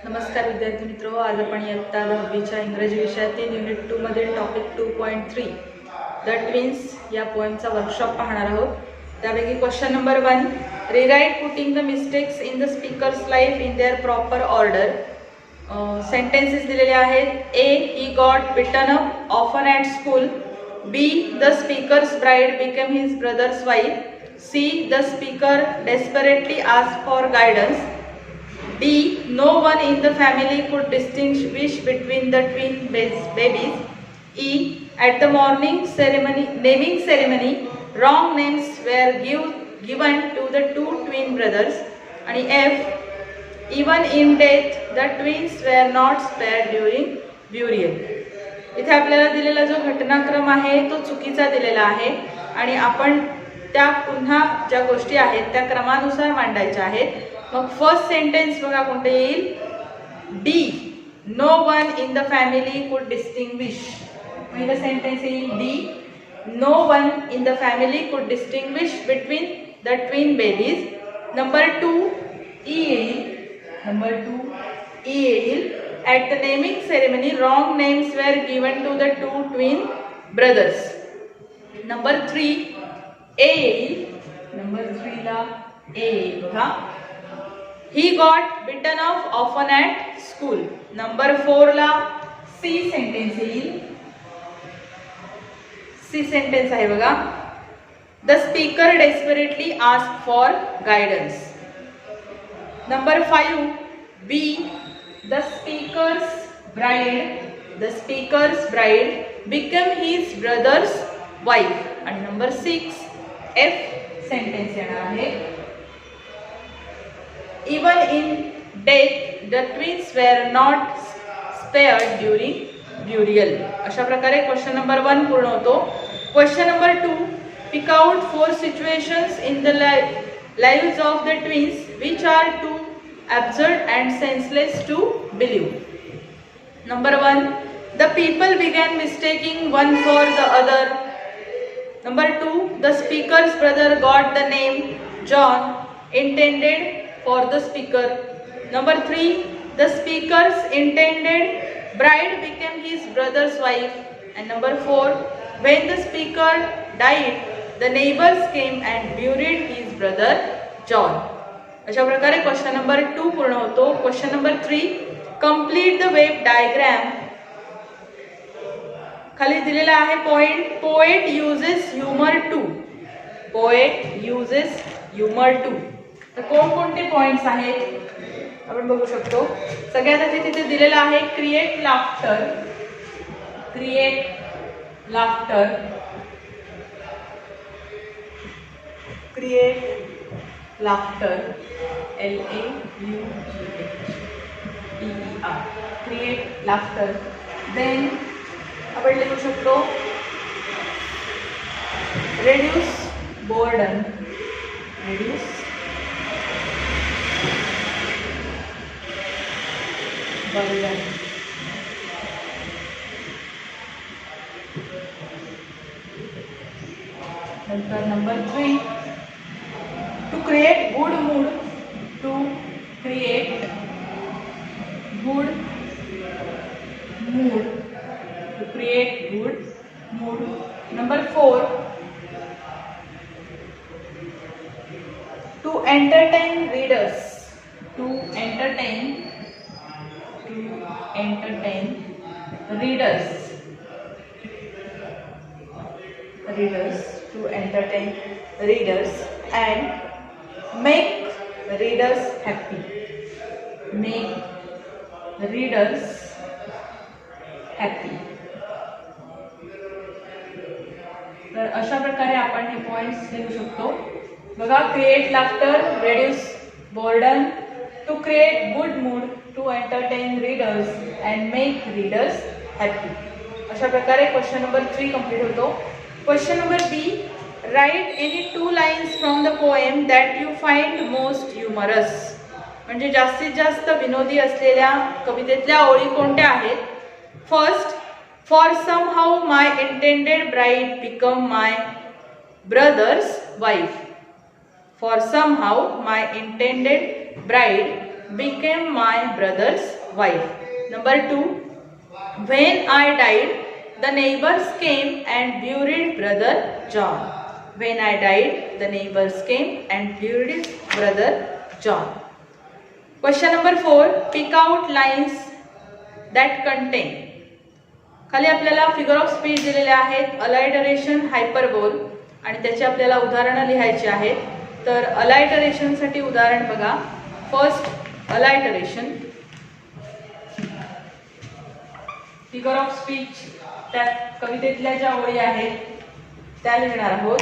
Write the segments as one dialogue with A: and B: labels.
A: नमस्कार विद्यार्थी मित्र, आज आपण इयत्ता 10वीच्या इंग्रजी विषयातील युनिट 2 मधील टॉपिक 2.3 द ट्विन्स या पोएमचा वर्कशॉप पाहणार आहोत. त्यापैकी question number 1, rewrite putting the mistakes in the speaker's life in their proper order. Sentences दिलेले आहेत. A, he got beaten up often at school. B, the speaker's bride became his brother's wife. C, the speaker desperately asked for guidance. D, no one in the family could distinguish between the twin babies. E, at the naming ceremony, wrong names were given to the two twin brothers. And F, even in death, the twins were not spared during burial. इथे आपल्याला दिलेला जो घटनाक्रम आहे तो चुकीचा दिलेला आहे आणि आपण त्या पुन्हा ज्या गोष्टी आहेत त्या क्रमानुसार मांडायच्या आहेत. मग फर्स्ट सेंटेन्स बघा कोणते येईल. D, no one in the family could distinguish. पहिलं सेंटेन्स येईल D, no one in the family could distinguish between the twin babies. Number 2 E येईल. नंबर 2 ई येईल. At the naming ceremony wrong names were given to the two twin brothers. Number 3 A येईल. Number 3 ला ए येईल बघा. He got bitten off often at school. Number 4 ला C sentence येईल. C sentence आहे बघा. The speaker desperately asked for guidance. Number 5 B, the speaker's bride became his brother's wife. आणि number 6 F sentence येणार आहे. Even in death, the twins were not spared during burial. अशा प्रकारे question number 1 पूर्ण होतो. Question number 2, pick out 4 situations in the lives of the twins which are too absurd and senseless to believe. Number 1, the people began mistaking one for the other. Number 2, the speaker's brother got the name John intended for the speaker. Number 3, the speaker's intended bride became his brother's wife. And number 4, when the speaker died, the neighbors came and buried his brother John. अशा प्रकारे question number 2 पूर्ण होतो. Question number 3, complete the wave diagram. खाली दिलेला आहे point. Poet uses humor too. Poet uses humor too. तर कोणकोणते points आहेत आपण बघू शकतो. सगळ्यात आधी तिथे दिलेला आहे create laughter. Create laughter. Create laughter LAUGHTER. Create laughter. Then आपण लिहू शकतो reduce burden. Reduce burden. Number 3, to create good mood. To create good mood. To create good mood. Number 4, to entertain readers. To entertain readers. To entertain readers and make readers happy. Make readers happy. तर अशा प्रकारे आपण हे points लिहू शकतो बघा. Create laughter, reduce burden, to create good mood, to entertain readers and make readers happy. अशा प्रकारे क्वेश्चन नंबर 3 कंप्लीट होतो. Question number B, write any 2 lines from the poem that you find most humorous. म्हणजे जास्तीत जास्त विनोदी असलेल्या कवितेतल्या ओळी कोणत्या आहेत. First, for somehow my intended bride become my brother's wife. For somehow my intended bride became my brother's wife. Number 2, when I died, the neighbors came and buried brother John. When I died, the neighbors came and buried brother John. Question number 4, pick out lines that contain. खाली आपल्याला figure of speech दिलेले आहेत, अलायटरेशन, हायपरबोल आणि त्याची आपल्याला उदाहरणं लिहायची आहेत. तर अलायटरेशनसाठी उदाहरण बघा. फर्स्ट अलायटरेशन, फिगर ऑफ स्पीच, त्यात कवितेतल्या ज्या ओळी आहेत त्या लिहिणार आहोत.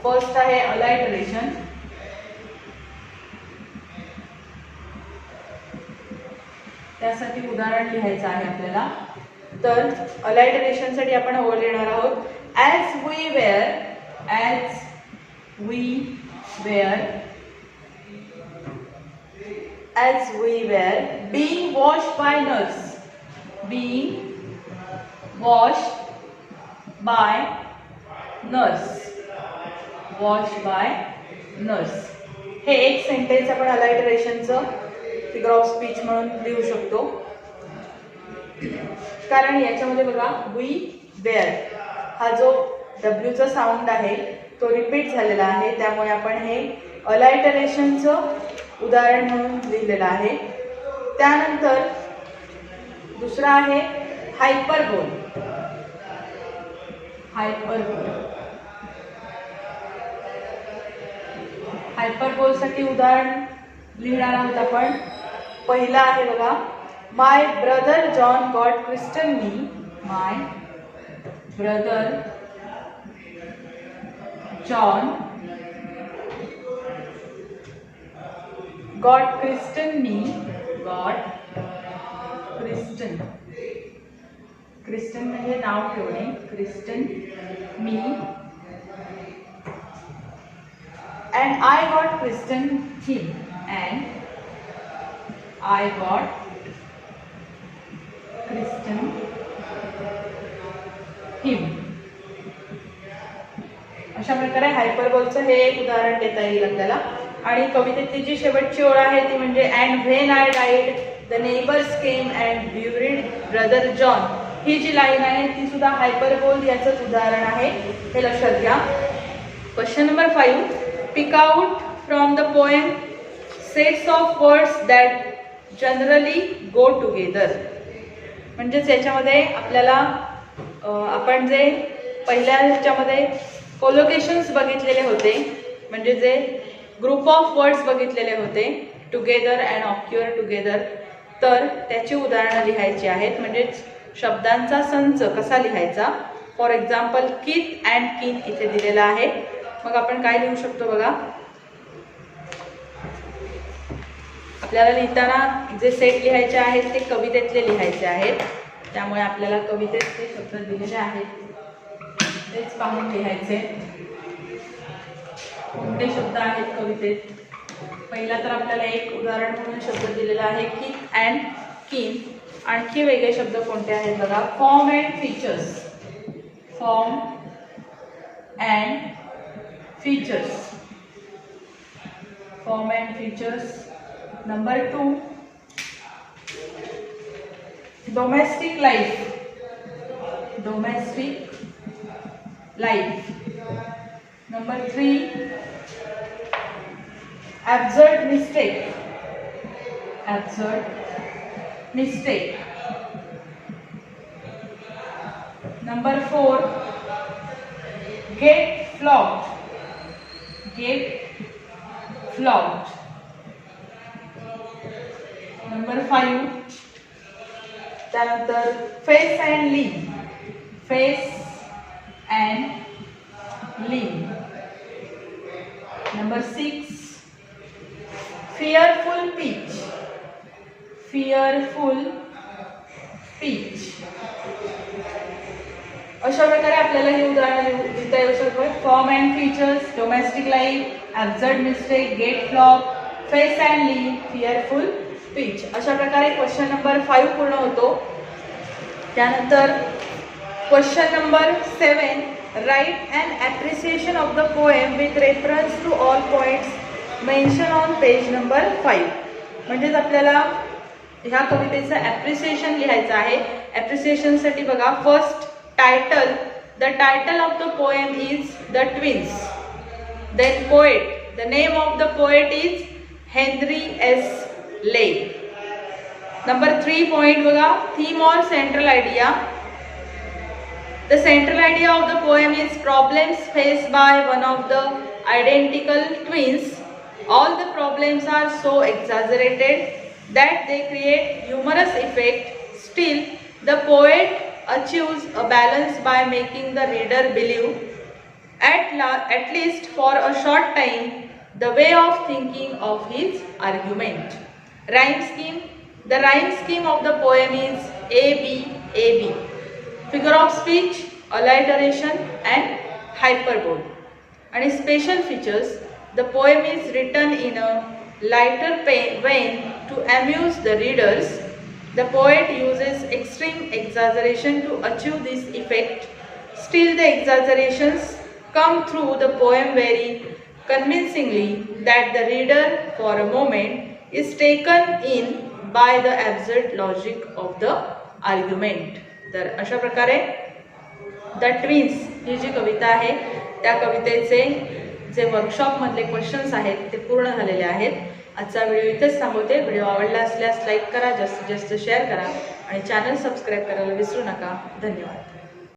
A: फर्स्ट आहे अलायटरेशन. त्यासाठी उदाहरण लिहायचं आहे आपल्याला. तर अलायटरेशन साठी आपण ओळ लिहिणार आहोत. As we were being washed by nurse. हे एक सेंटेन्स आपण अलायटरेशनचं फिगर ऑफ स्पीच म्हणून लिहू शकतो. कारण याच्यामध्ये बघा वी वेअर हा जो डब्ल्यूचा साऊंड आहे तो रिपीट झालेला आहे, त्यामुळे आपण हे अलायटरेशनचं उदाहरण म्हणून लिहिलेलं आहे. त्यानंतर दुसरा आहे हायपरबोल. हायपरबोलसाठी उदाहरण लिहिणार आहोत आपण. पहिला आहे बघा, My brother John got christened me. My brother John got christened me. Christen म्हणजे नाव ठेवणे. Christen me. And I got christened him. Christen him. अशा प्रकारे हायपरबोलचं हे एक उदाहरण देता येईल आपल्याला. आणि कवितेतली जी शेवटची ओळ आहे ती म्हणजे and when I died the neighbours came and buried brother John. ही जी लाईन आहे ती सुद्धा हायपरबोल याचंच उदाहरण आहे, हे लक्षात घ्या. Question number 5, pick out from the poem sets of words that generally go together. म्हणजेच याच्यामध्ये आपल्याला आपण जे पहिल्या ह्याच्यामध्ये कोलोकेशन्स बघितलेले होते, म्हणजे जे ग्रुप ऑफ वर्ड्स बघितलेले होते, टुगेदर अँड ऑक्युअर टुगेदर, तर त्याची उदाहरणं लिहायची आहेत. म्हणजेच शब्दांचा संच कसा लिहायचा. फॉर एक्झाम्पल किथ अँड किन इथे दिलेला आहे. मग आपण काय लिहू शकतो बघा. आपल्याला लिहिताना जे सेट लिहायचे आहेत ते कवितेतले लिहायचे आहेत, त्यामुळे आपल्याला कवितेतले शब्द दिलेले आहेत तेच पाहून लिहायचे. कोणते शब्द आहेत कवितेत. पहिला तर आपल्याला एक उदाहरण म्हणून शब्द दिलेला आहे किथ अँड किन. आणखी वेगळे शब्द कोणते आहेत बघा. Form and features. Number 2, domestic life. Number 3, absurd mistake. Number 4, get flogged. Number 5, त्यानंतर face and lean. Number 6, fearful speech. अशा प्रकारे आपल्याला ही उदाहरणं लिहिता येऊ शकतात. Form and features, domestic life, absurd mistake, get flog, face and lean, fearful speech. अशा प्रकारे क्वेश्चन नंबर 5 पूर्ण होतो. त्यानंतर question number 7, write and appreciation of the poem with reference to all points mention on page number 5. म्हणजेच आपल्याला ह्या कवितेचं appreciation लिहायचं आहे. ॲप्रिसिएशनसाठी बघा, first title, the title of the poem is the twins. Then poet, the name of the poet is Henry S Leigh. Number 3 point बघा, theme और central idea. The central idea of the poem is problems faced by one of the identical twins. All the problems are so exaggerated that they create humorous effect. Still, the poet achieves a balance by making the reader believe, at least for a short time, the way of thinking of his argument. Rhyme scheme. The rhyme scheme of the poem is ABAB. Figure of speech, alliteration and hyperbole. And special features, the poem is written in a lighter vein to amuse the readers. The poet uses extreme exaggeration to achieve this effect. Still, the exaggerations come through the poem very convincingly that the reader for a moment is taken in by the absurd logic of the argument. तर अशा प्रकारे the twins ही जी कविता आहे त्या कवितेचे जे वर्कशॉपमधले questions आहेत ते पूर्ण झालेले आहेत. आजचा व्हिडिओ इथेच थांबवते. व्हिडिओ आवडला असल्यास लाईक करा, जास्तीत जास्त शेअर करा आणि चॅनल सबस्क्राईब करायला विसरू नका. धन्यवाद.